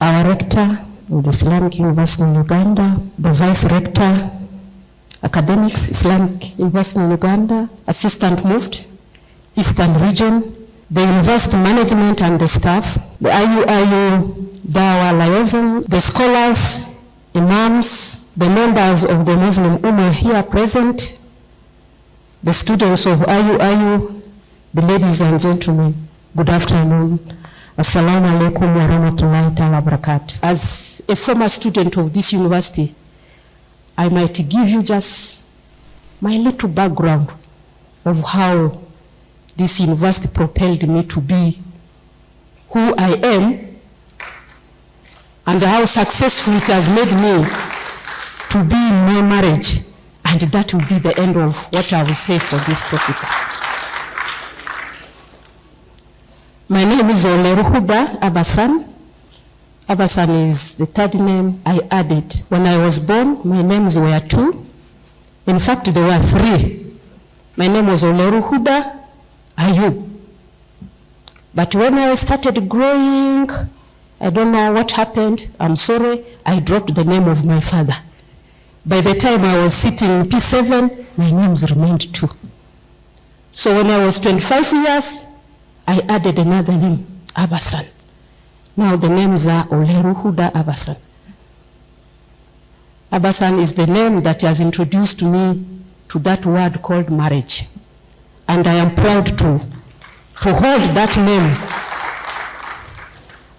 our rector of the Islamic University in Uganda, the vice rector, academics, Islamic University in Uganda, assistant mufti, Eastern region, the university management and the staff, the IUIU Dawa Liaison, the scholars, imams, the members of the Muslim Ummah here present, the students of IUIU, the ladies and gentlemen, good afternoon. Assalamu alaikum wa rahmatullahi ta'ala wa barakatuh. As a former student of this university, I might give you just my little background of how this university propelled me to be who I am and how successful it has made me to be in my marriage. And that will be the end of what I will say for this topic. My name is Oleru Huda Abason. Abason is the third name I added. When I was born, my names were two. In fact, there were three. My name was Oleru Huda Ayu. But when I started growing, I don't know what happened. I'm sorry, I dropped the name of my father. By the time I was sitting in P7, my names remained two. So when I was 25 years, I added another name, Abason. Now the names are Oleru Huda Abason. Abason is the name that has introduced me to that word called marriage. And I am proud to hold that name.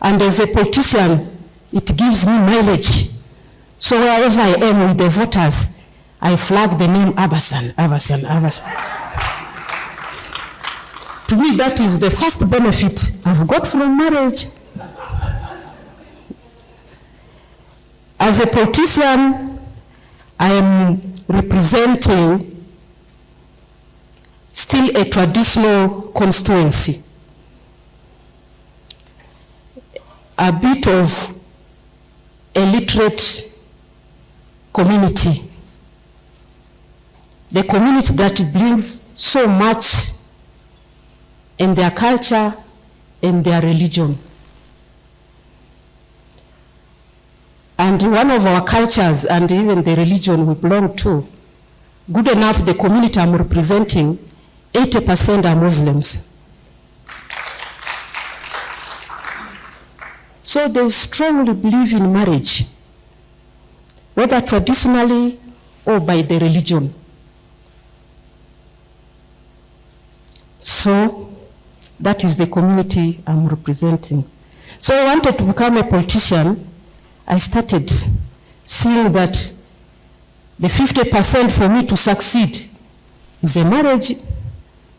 And as a politician, it gives me mileage. So wherever I am with the voters, I flag the name Abason, Abason, Abason. To me, that is the first benefit I've got from marriage. As a politician, I am representing still a traditional constituency. A bit of a literate community. The community that brings so much in their culture, in their religion. And one of our cultures and even the religion we belong to, good enough, the community I'm representing, 80% are Muslims. So they strongly believe in marriage, whether traditionally or by the religion. So that is the community I'm representing. So I wanted to become a politician. I started seeing that the 50% for me to succeed is a marriage,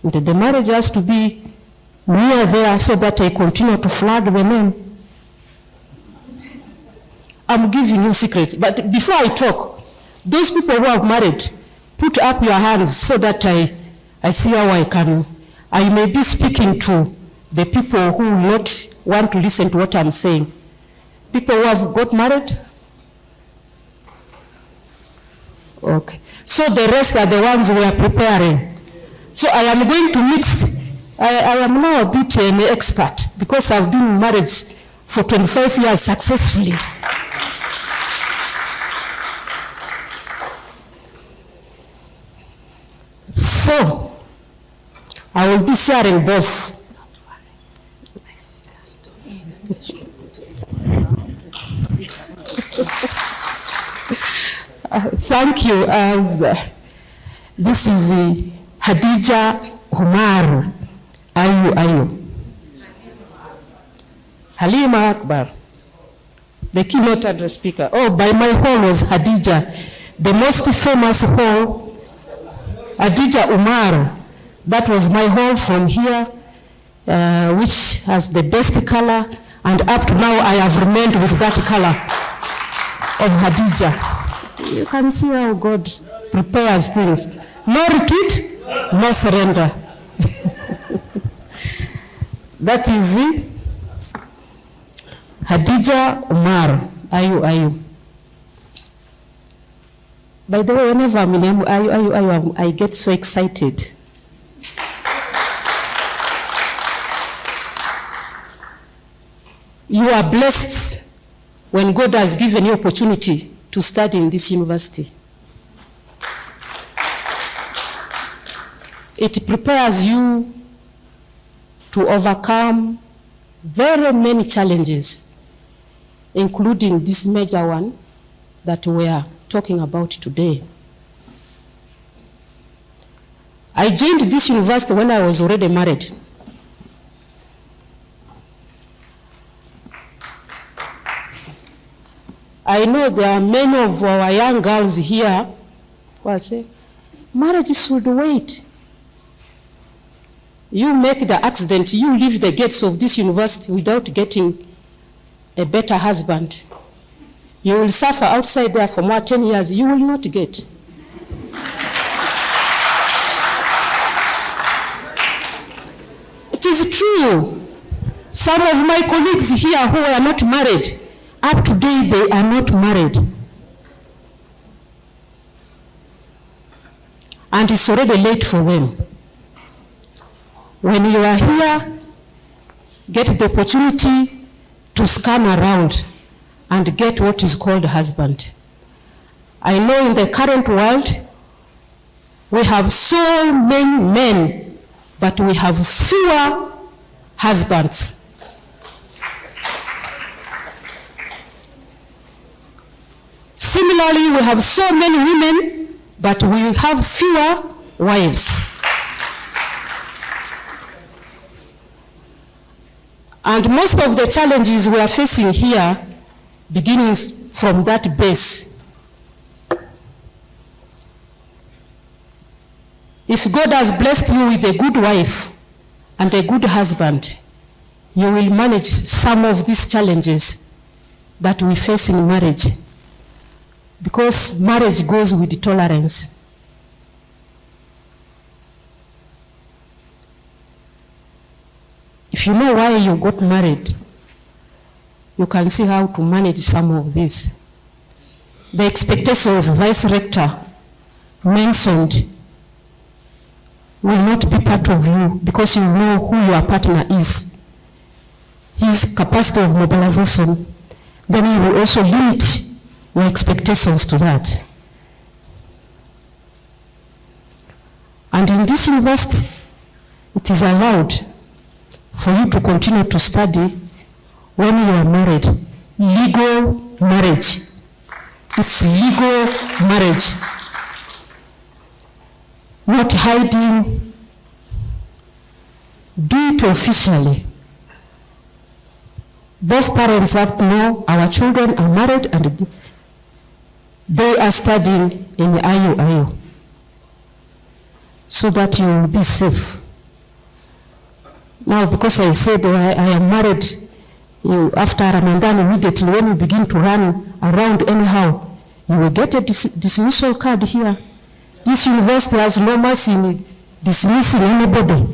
and the marriage has to be near there so that I continue to flag the name. I'm giving you secrets, but before I talk, those people who have married, put up your hands so that I see how I may be speaking to the people who will not want to listen to what I'm saying. People who have got married? Okay. So the rest are the ones we are preparing. So I am going to mix. I am now a bit an expert because I've been in marriage for 25 years successfully. So I will be sharing both. Thank you. This is Hadija Umar, IUIU. Halima Akbar, the keynote address speaker. Oh, by my hall was Hadija, the most famous hall, Hadija Umar. That was my hall from here, which has the best color, and up to now I have remained with that color of Hadija. You can see how God prepares things. No retreat, no surrender. That is Hadija Umar, IUIU. By the way, whenever I'm in IUIU, I get so excited. You are blessed when God has given you opportunity to study in this university. It prepares you to overcome very many challenges, including this major one that we are talking about today. I joined this university when I was already married. I know there are many of our young girls here who are saying, marriage should wait. You make the accident, you leave the gates of this university without getting a better husband. You will suffer outside there for more 10 years, you will not get. It is true. Some of my colleagues here who are not married, up to date they are not married. And it's already late for them. When you are here, get the opportunity to scan around and get what is called husband. I know in the current world, we have so many men, but we have fewer husbands. Similarly, we have so many women, but we have fewer wives. And most of the challenges we are facing here begins from that base. If God has blessed you with a good wife and a good husband, you will manage some of these challenges that we face in marriage. Because marriage goes with tolerance. If you know why you got married, you can see how to manage some of this. The expectations Vice Rector mentioned will not be part of you because you know who your partner is. His capacity of mobilization, then you will also limit your expectations to that. And in this university, it is allowed for you to continue to study when you are married. Legal marriage. It's legal marriage. Not hiding. Do it officially. Both parents have to know our children are married and they are studying in the IUIU, so that you will be safe. Now, because I said I am married, after Ramadan, immediately when you begin to run around anyhow, you will get a dismissal card here. This university has no mercy in dismissing anybody.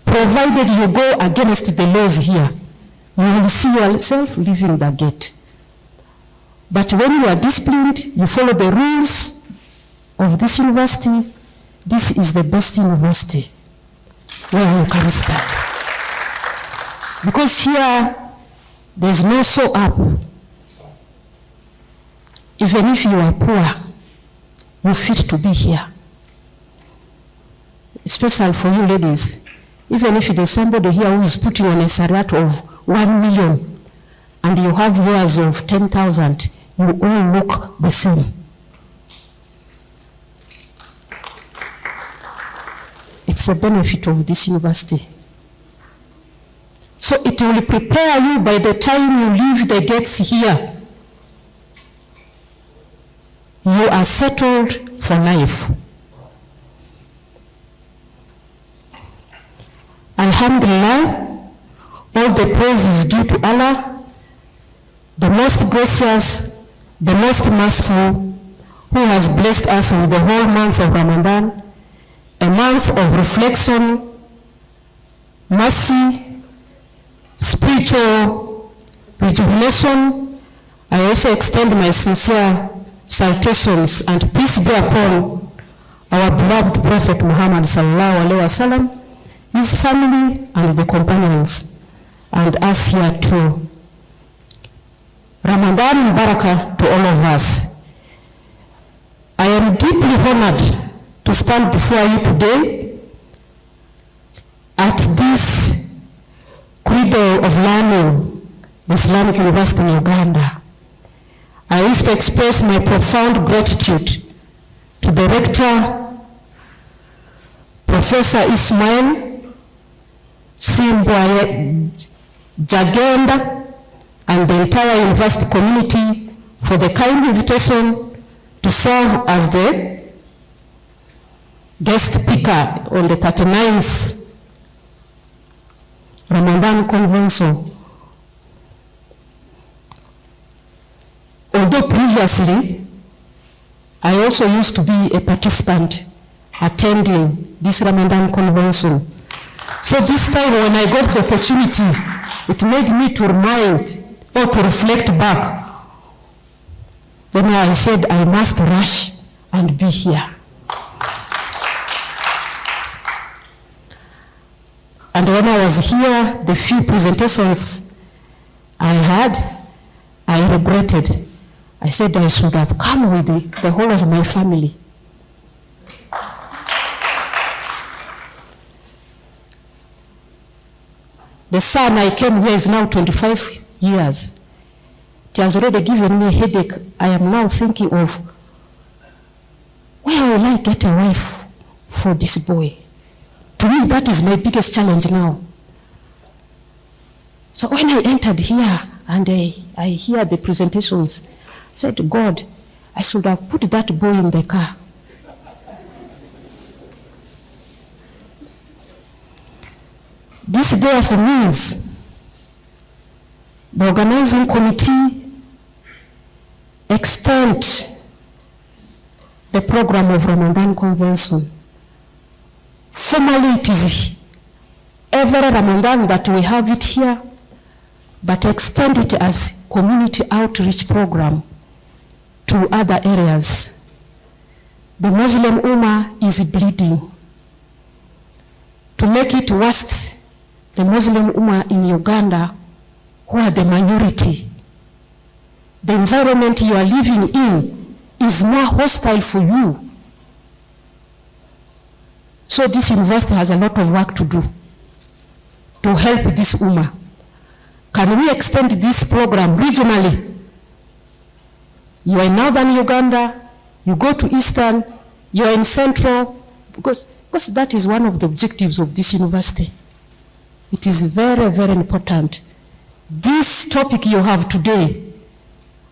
Provided you go against the laws here, you will see yourself leaving the gate. But when you are disciplined, you follow the rules of this university, this is the best university where you can start. Because here, there's no show up. Even if you are poor, you're fit to be here. Especially for you ladies. Even if there's somebody here who is putting on a sarat of 1 million and you have yours of 10,000, you all look the same. It's a benefit of this university. So it will prepare you by the time you leave the gates here. You are settled for life. Alhamdulillah, all the praise is due to Allah, the most gracious, the most merciful, who has blessed us with the whole month of Ramadan, a month of reflection, mercy, spiritual rejuvenation. I also extend my sincere salutations and peace be upon our beloved Prophet Muhammad sallallahu alaihi wasallam, his family and the companions, and us here too. Ramadan Barakah to all of us. I am deeply honored to stand before you today at this cradle of learning, the Islamic University in Uganda. I wish to express my profound gratitude to the Rector, Professor Ismail Simbwaye Jagenda, and the entire university community for the kind invitation to serve as the guest speaker on the 39th Ramadan Convention. Although previously, I also used to be a participant attending this Ramadan Convention. So this time when I got the opportunity, it made me to remind or to reflect back. Then I said, I must rush and be here. And when I was here, the few presentations I had, I regretted. I said I should have come with the whole of my family. The son I came here is now 25 years. It has already given me a headache. I am now thinking of, where will I get a wife for this boy? To me, that is my biggest challenge now. So when I entered here and I hear the presentations, I said, God, I should have put that boy in the car. This therefore means the organizing committee extend the program of Ramadan Convention. Formally, it is every Ramadan that we have it here, but extend it as community outreach program to other areas. The Muslim Ummah is bleeding. To make it worse, the Muslim Ummah in Uganda, who are the minority, the environment you are living in is more hostile for you. So this university has a lot of work to do to help this Ummah. Can we extend this program regionally? You are in northern Uganda, you go to eastern, you are in central, because that is one of the objectives of this university. It is very, very important. This topic you have today,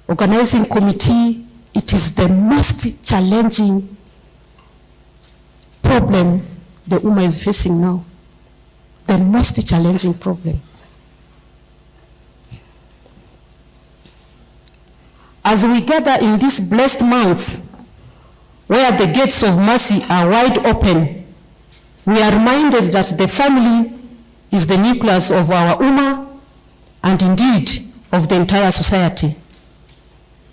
organizing committee, it is the most challenging problem the Ummah is facing now. The most challenging problem. As we gather in this blessed month, where the gates of mercy are wide open, we are reminded that the family is the nucleus of our Ummah and indeed of the entire society.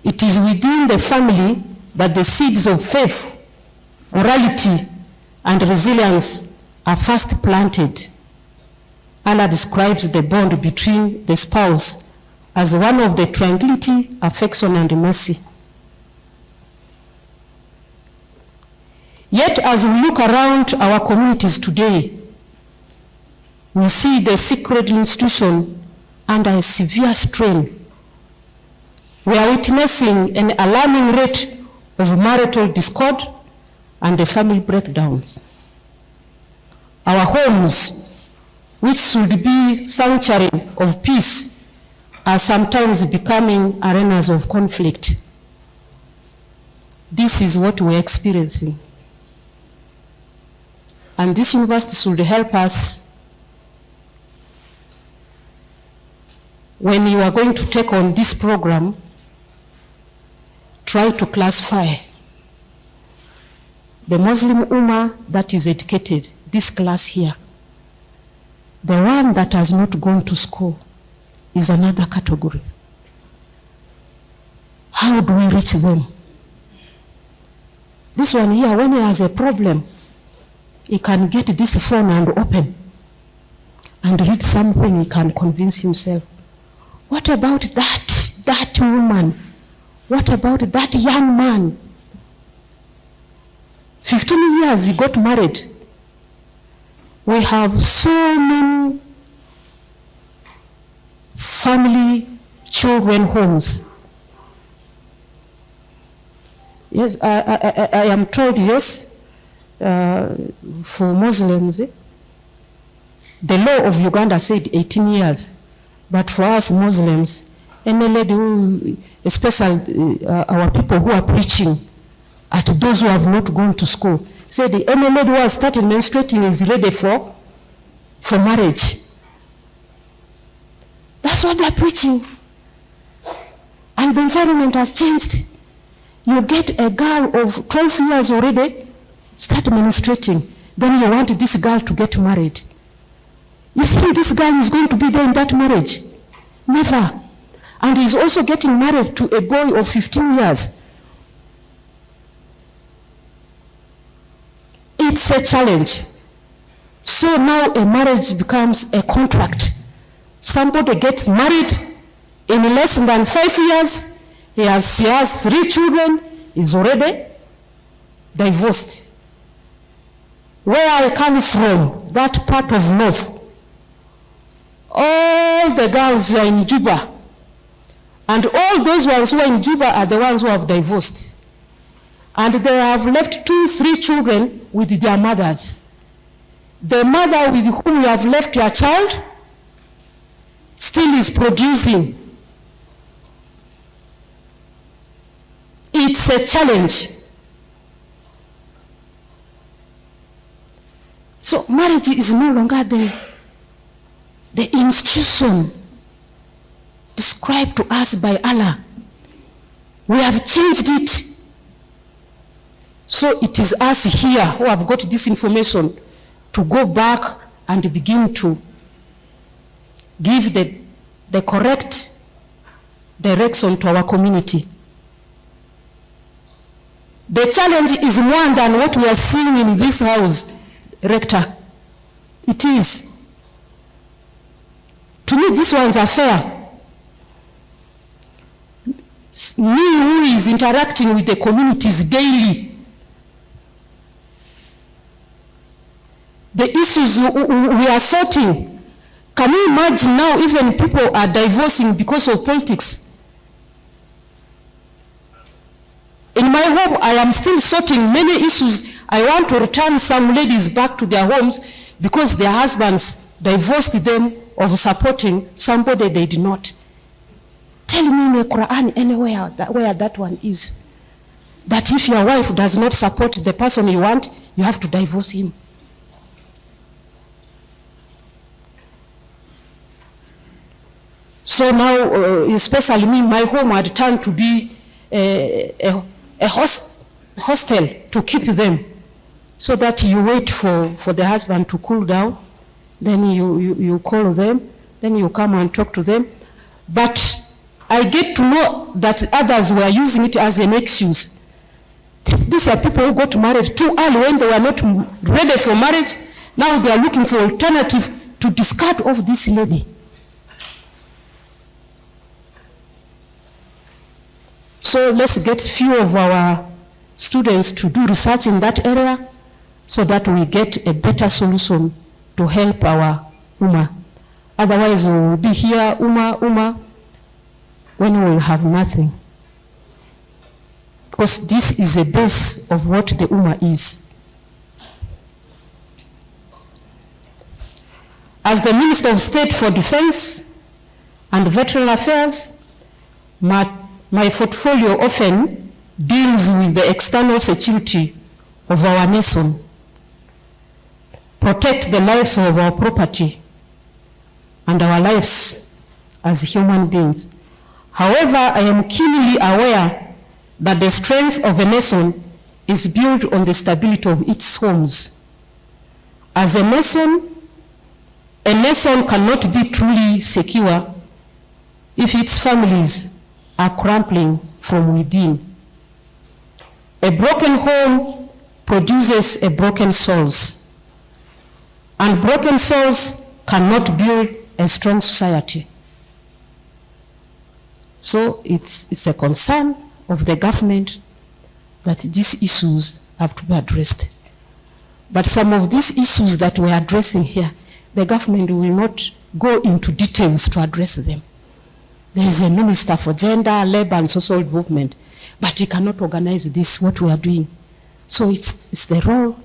It is within the family that the seeds of faith, morality, and resilience are first planted. Allah describes the bond between the spouse as one of the tranquility, affection, and mercy. Yet as we look around our communities today, we see the sacred institution under a severe strain. We are witnessing an alarming rate of marital discord and the family breakdowns. Our homes, which should be sanctuary of peace, are sometimes becoming arenas of conflict. This is what we're experiencing. And this university should help us when you are going to take on this program, try to classify the Muslim Ummah that is educated, this class here. The one that has not gone to school is another category. How do we reach them? This one here, when he has a problem, he can get this phone and open and read something, he can convince himself. What about that that woman? What about that young man? 15 years he got married. We have so many family children homes. Yes, I am told, yes, for Muslims, the law of Uganda said 18 years. But for us Muslims, any lady who, especially our people who are preaching at those who have not gone to school, said any lady who has started menstruating is ready for marriage. That's what they are preaching. And the environment has changed. You get a girl of 12 years already, start menstruating. Then you want this girl to get married. You think this girl is going to be there in that marriage? Never. And he's also getting married to a boy of 15 years. It's a challenge. So now a marriage becomes a contract. Somebody gets married in less than 5 years. She has 3 children, is already divorced. Where I come from, that part of North, all the girls are in Juba. And all those ones who are in Juba are the ones who have divorced. And they have left 2, 3 children with their mothers. The mother with whom you have left your child still is producing. It's a challenge. So marriage is no longer the institution described to us by Allah. We have changed it. So it is us here who have got this information to go back and begin to give the correct direction to our community. The challenge is more than what we are seeing in this house, Rector. It is. To me, these ones are fair. Me who is interacting with the communities daily, the issues we are sorting. Can you imagine now even people are divorcing because of politics? In my home, I am still sorting many issues. I want to return some ladies back to their homes because their husbands divorced them of supporting somebody they did not. Tell me in the Quran anywhere where that one is. That if your wife does not support the person you want, you have to divorce him. So now, especially me, my home had turned to be a hostel to keep them, so that you wait for the husband to cool down, then you call them, then you come and talk to them. But I get to know that others were using it as an excuse. These are people who got married too early when they were not ready for marriage. Now they are looking for alternative to discard off this lady. So let's get few of our students to do research in that area so that we get a better solution to help our Ummah. Otherwise we will be here, Ummah, when we will have nothing. Because this is the base of what the Ummah is. As the Minister of State for Defense and Veteran Affairs, my portfolio often deals with the external security of our nation, protect the lives of our property and our lives as human beings. However, I am keenly aware that the strength of a nation is built on the stability of its homes. As a nation cannot be truly secure if its families are crumbling from within. A broken home produces a broken souls, and broken souls cannot build a strong society. So it's a concern of the government that these issues have to be addressed. But some of these issues that we're addressing here, the government will not go into details to address them. There is a Minister for Gender, Labor and Social Development, but he cannot organize this, what we are doing. So it's the role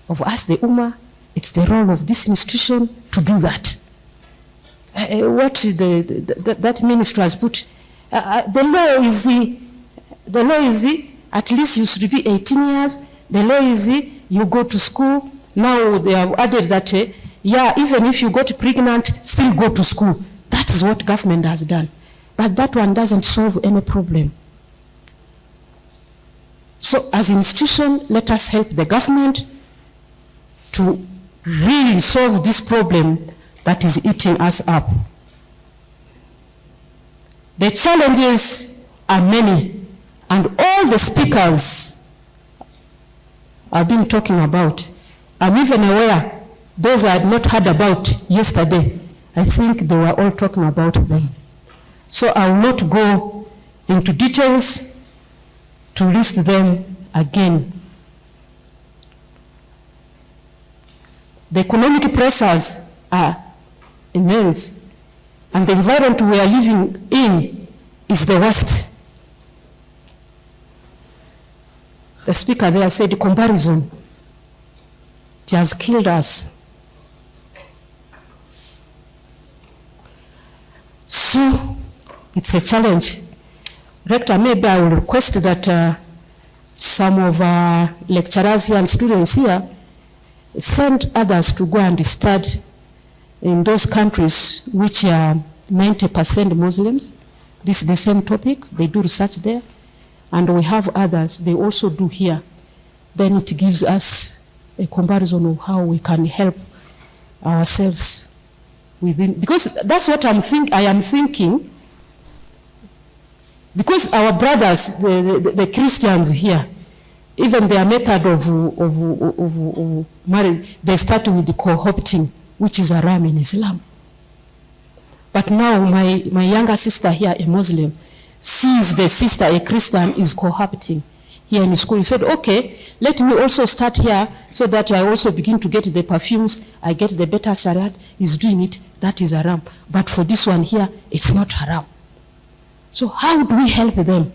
of us, the Ummah, it's the role of this institution to do that. What that ministry has put, the law is at least you should be 18 years. The law is you go to school. Now they have added that, even if you got pregnant, still go to school. That is what government has done. But that one doesn't solve any problem. So as an institution, let us help the government to really solve this problem that is eating us up. The challenges are many, and all the speakers have been talking about. I'm even aware, those I had not heard about yesterday, I think they were all talking about them. So I will not go into details to list them again. The economic pressures are immense, and the environment we are living in is the worst. The speaker there said comparison. It has killed us. So it's a challenge. Rector, maybe I will request that some of our lecturers here and students here send others to go and study in those countries which are 90% Muslims. This is the same topic. They do research there. And we have others, they also do here. Then it gives us a comparison of how we can help ourselves within. Because that's what I am thinking. Because our brothers, the Christians here, even their method of marriage, they start with the co-opting, which is haram in Islam. But now my younger sister here, a Muslim, sees the sister, a Christian, is co-opting here in school. He said, okay, let me also start here so that I also begin to get the perfumes, I get the better sarat. He's doing it, that is haram. But for this one here, it's not haram. So how do we help them?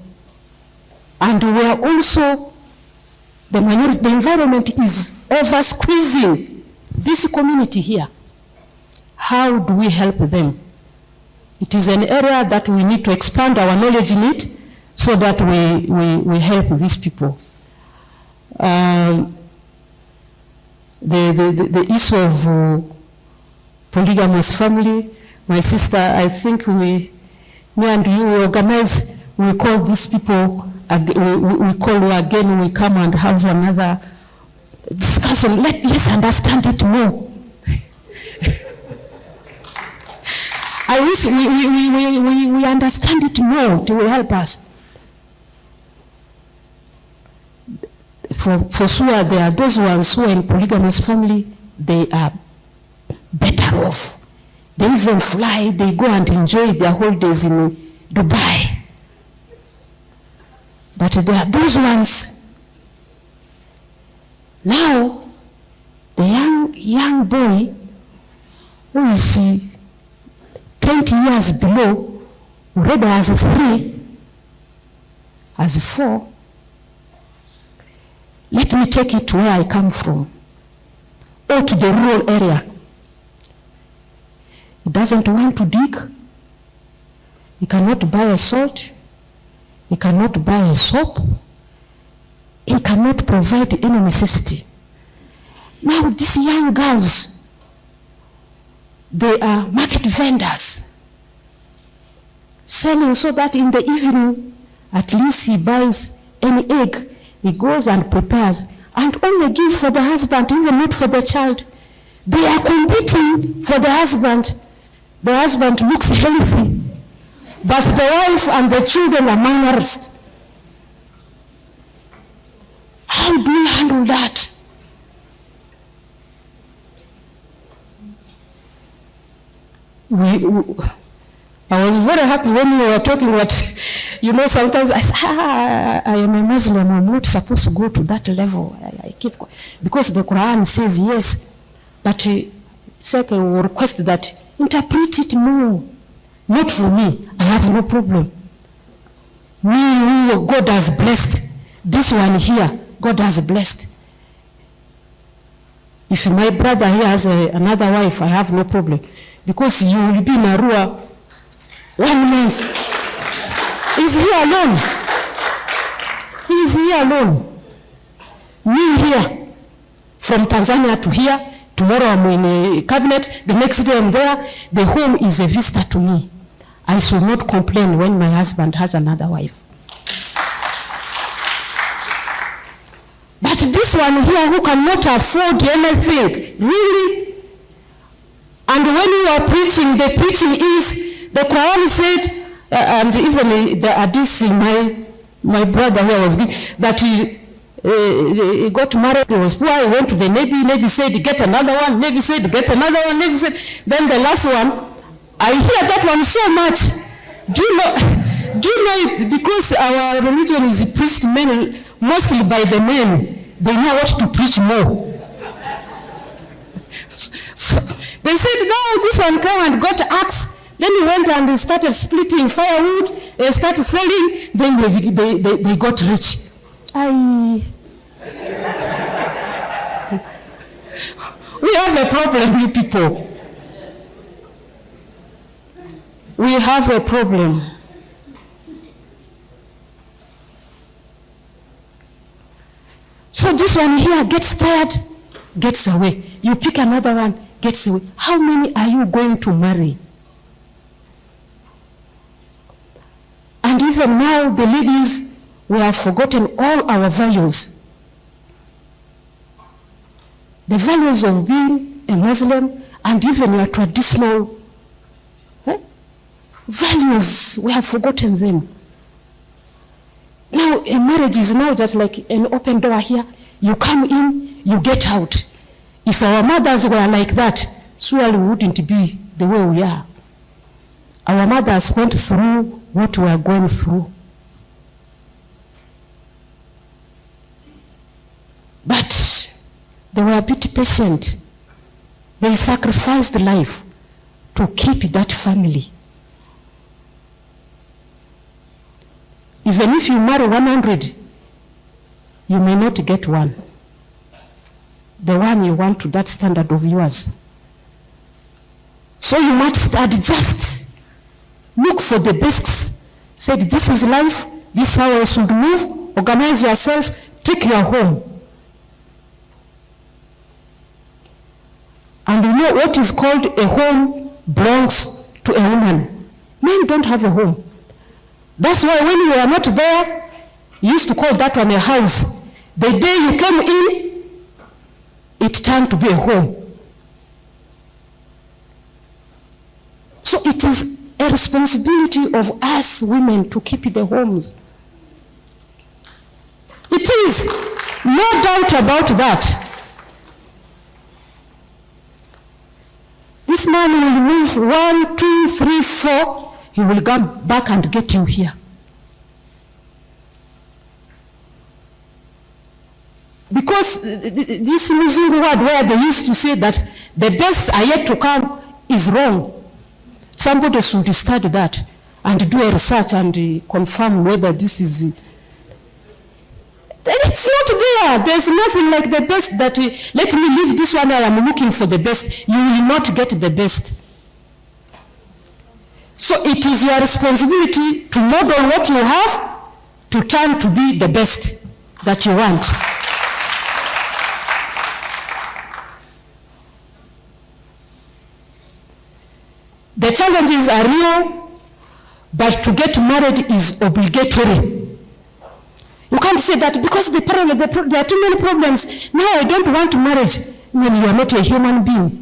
And we are also, the environment is over squeezing this community here. How do we help them? It is an area that we need to expand our knowledge in it so that we help these people. The issue of polygamous family, my sister, I think me and you organize, we call these people, we call you again, we come and have another discussion. Let's understand it more. I wish we understand it more. It will help us. For sure, there are those ones who are in polygamous family, they are better off. They even fly, they go and enjoy their holidays in Dubai. But there are those ones. Now, the young boy who is 20 years below, already has 3, has 4. Let me take it to where I come from, or to the rural area. He doesn't want to dig. He cannot buy a salt. He cannot buy a soap. He cannot provide any necessity. Now these young girls, they are market vendors, selling so that in the evening, at least he buys any egg, he goes and prepares, and only give for the husband, even not for the child. They are competing for the husband. The husband looks healthy, but the wife and the children are malnourished. How do we handle that? I was very happy when you were talking what, sometimes I say, I am a Muslim, I'm not supposed to go to that level. I keep, because the Quran says yes, but Seke will request that interpret it more. Not for me, I have no problem. Me, who God has blessed, this one here, God has blessed. If my brother here has another wife, I have no problem. Because you will be in Arua 1 month. He's here alone. He's here alone. Me here, from Tanzania to here, tomorrow I'm in a cabinet, the next day I'm there. The home is a visitor to me. I should not complain when my husband has another wife. But this one here who cannot afford anything, really? And when you are preaching, the preaching is, the Quran said, and even the hadith, my brother here was giving, that he got married, he was poor, he went to the Navy said, get another one, Navy said, get another one, Navy said, then the last one, I hear that one so much. Do you know it? Because our religion is preached mostly by the men. They know what to preach more. So they said, no, this one came and got axe. Then he went and they started splitting firewood. They started selling. Then they got rich. We have a problem, you people. We have a problem. So this one here gets tired, gets away. You pick another one, gets away. How many are you going to marry? And even now, the ladies, we have forgotten all our values. The values of being a Muslim and even your traditional values, we have forgotten them. Now, a marriage is now just like an open door here. You come in, you get out. If our mothers were like that, surely we wouldn't be the way we are. Our mothers went through what we are going through. But they were a bit patient. They sacrificed life to keep that family. Even if you marry 100, you may not get one. The one you want to that standard of yours. So you must adjust. Look for the best. Said, this is life. This is how I should move. Organize yourself. Take your home. And you know what is called a home belongs to a woman. Men don't have a home. That's why when you are not there, you used to call that one a house. The day you came in, it turned to be a home. So it is a responsibility of us women to keep the homes. It is, no doubt about that. This man will move 1, 2, 3, 4. He will come back and get you here. Because this losing word where they used to say that the best are yet to come is wrong. Somebody should study that and do a research and confirm whether this is. It's not there. There's nothing like the best that let me leave this one. I am looking for the best. You will not get the best. So it is your responsibility to model what you have to turn to be the best that you want. The challenges are real, but to get married is obligatory. You can't say that because there are too many problems. No, I don't want marriage. Then you are not a human being.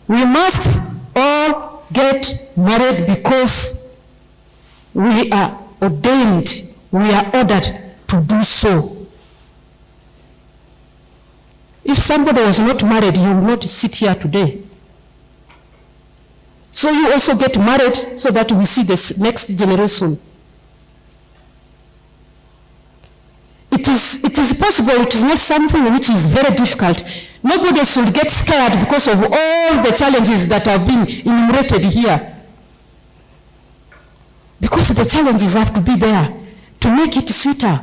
We must all get married because we are ordained, we are ordered to do so. If somebody was not married, he would not sit here today. So you also get married so that we see this next generation. It is possible. It is not something which is very difficult. Nobody should get scared because of all the challenges that have been enumerated here. Because the challenges have to be there to make it sweeter.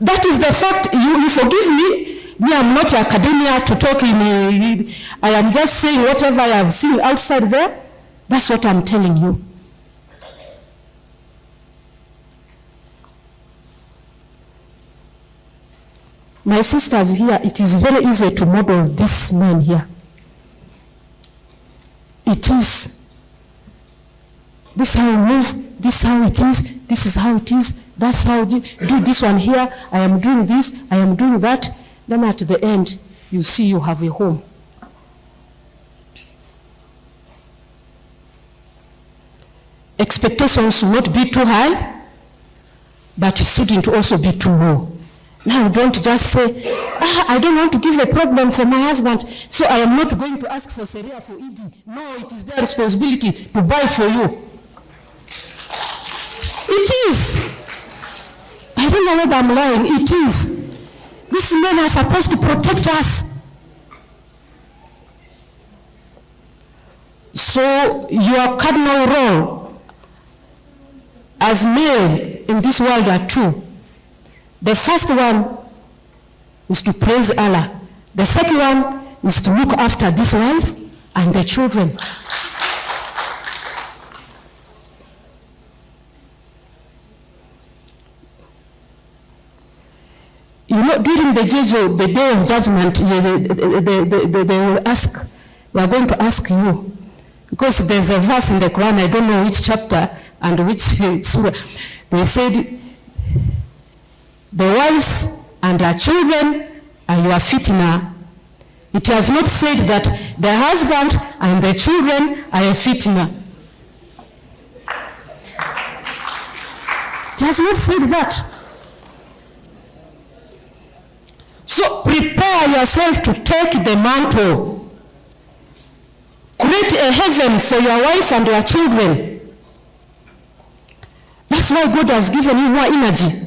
That is the fact. You forgive me. Me, I'm not academia to talk in. I am just saying whatever I have seen outside there. That's what I'm telling you. My sisters here, it is very easy to model this man here. It is. This is how we move, this is how it is, this is how it is, that's how I do this one here, I am doing this, I am doing that. Then at the end, you see you have a home. Expectations should not be too high, but it shouldn't also be too low. Now don't just say, I don't want to give a problem for my husband, so I am not going to ask for Seria for Eid. No, it is their responsibility to buy for you. It is. I don't know whether I'm lying. It is. These men are supposed to protect us. So your cardinal role as male in this world are two. The first one is to praise Allah. The second one is to look after this wife and the children. You know, during the day of judgment, they will ask, we are going to ask you, because there's a verse in the Quran, I don't know which chapter and which surah, they said, the wives and our children are your fitna. It has not said that the husband and the children are a fitna. It has not said that. So prepare yourself to take the mantle. Create a heaven for your wife and your children. That's why God has given you more energy.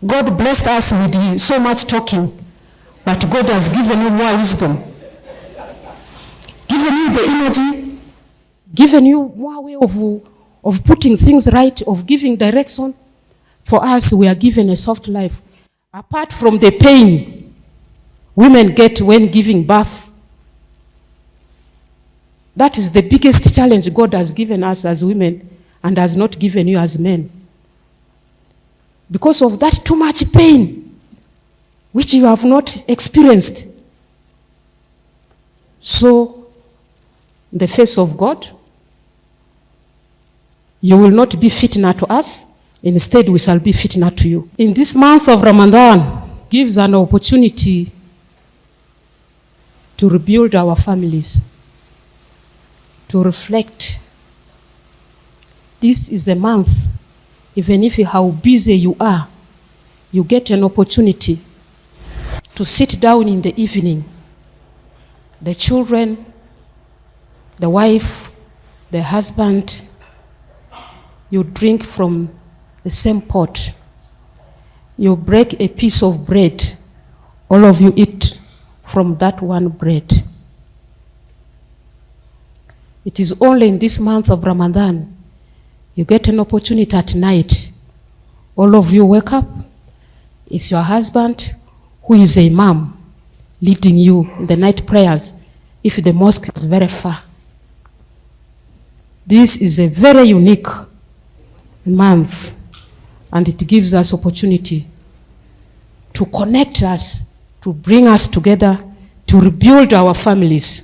God blessed us with so much talking, but God has given you more wisdom. Given you the energy, given you more way of putting things right, of giving direction. For us, we are given a soft life. Apart from the pain women get when giving birth, that is the biggest challenge God has given us as women and has not given you as men. Because of that too much pain, which you have not experienced. So, in the face of God, you will not be fitna to us. Instead, we shall be fitna to you. In this month of Ramadan, gives an opportunity to rebuild our families, to reflect. This is the month, even if how busy you are, you get an opportunity to sit down in the evening. The children, the wife, the husband, you drink from the same pot. You break a piece of bread. All of you eat from that one bread. It is only in this month of Ramadan you get an opportunity at night. All of you wake up. It's your husband who is a imam leading you in the night prayers if the mosque is very far. This is a very unique month. And it gives us opportunity to connect us, to bring us together, to rebuild our families.